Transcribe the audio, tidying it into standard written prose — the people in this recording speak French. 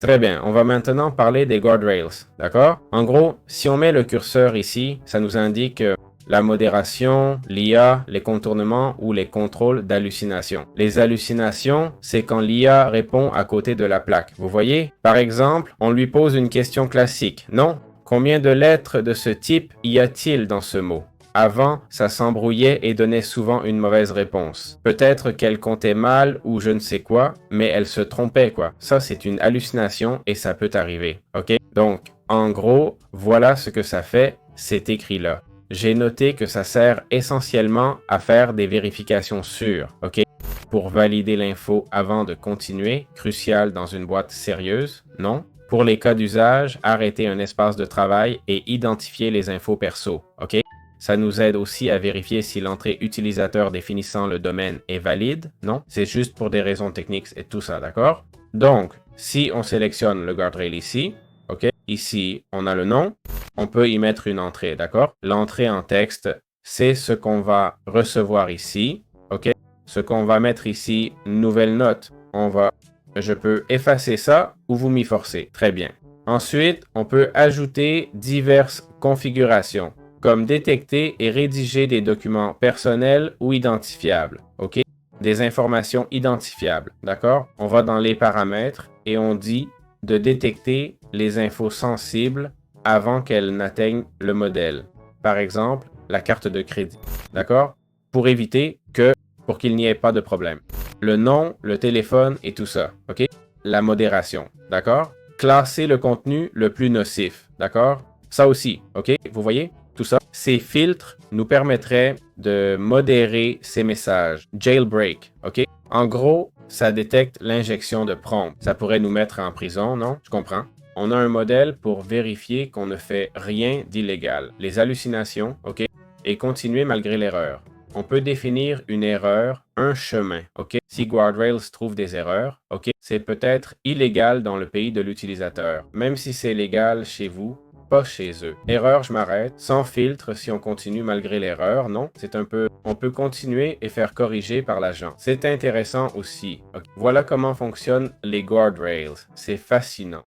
Très bien, on va maintenant parler des guardrails, d'accord? En gros, si on met le curseur ici, ça nous indique la modération, l'IA, les contournements ou les contrôles d'hallucination. Les hallucinations, c'est quand l'IA répond à côté de la plaque. Vous voyez? Par exemple, on lui pose une question classique. Non? Combien de lettres de ce type y a-t-il dans ce mot? Avant, ça s'embrouillait et donnait souvent une mauvaise réponse. Peut-être qu'elle comptait mal ou je ne sais quoi, mais elle se trompait quoi. Ça, c'est une hallucination et ça peut arriver, ok? Donc, en gros, voilà ce que ça fait, c'est écrit là. J'ai noté que ça sert essentiellement à faire des vérifications sûres, ok? Pour valider l'info avant de continuer, crucial dans une boîte sérieuse, non? Pour les cas d'usage, arrêter un espace de travail et identifier les infos perso, ok? Ça nous aide aussi à vérifier si l'entrée utilisateur définissant le domaine est valide, non? C'est juste pour des raisons techniques et tout ça, d'accord? Donc, si on sélectionne le guardrail ici, ok? Ici, on a le nom, on peut y mettre une entrée, d'accord? L'entrée en texte, c'est ce qu'on va recevoir ici, ok? Ce qu'on va mettre ici, nouvelle note, je peux effacer ça ou vous m'y forcez, très bien. Ensuite, on peut ajouter diverses configurations comme détecter et rédiger des documents personnels ou identifiables, ok? Des informations identifiables, d'accord? On va dans les paramètres et on dit de détecter les infos sensibles avant qu'elles n'atteignent le modèle. Par exemple, la carte de crédit, d'accord? Pour qu'il n'y ait pas de problème. Le nom, le téléphone et tout ça, ok? La modération, d'accord? Classer le contenu le plus nocif, d'accord? Ça aussi, ok? Vous voyez? Tout ça. Ces filtres nous permettraient de modérer ces messages. Jailbreak, ok? En gros, ça détecte l'injection de prompt. Ça pourrait nous mettre en prison, non? Je comprends. On a un modèle pour vérifier qu'on ne fait rien d'illégal. Les hallucinations, ok? Et continuer malgré l'erreur. On peut définir une erreur, un chemin, ok? Si Guardrails trouve des erreurs, ok? C'est peut-être illégal dans le pays de l'utilisateur. Même si c'est légal chez vous, pas chez eux. Erreur, je m'arrête. Sans filtre si on continue malgré l'erreur, non? On peut continuer et faire corriger par l'agent. C'est intéressant aussi. Okay. Voilà comment fonctionnent les guardrails. C'est fascinant.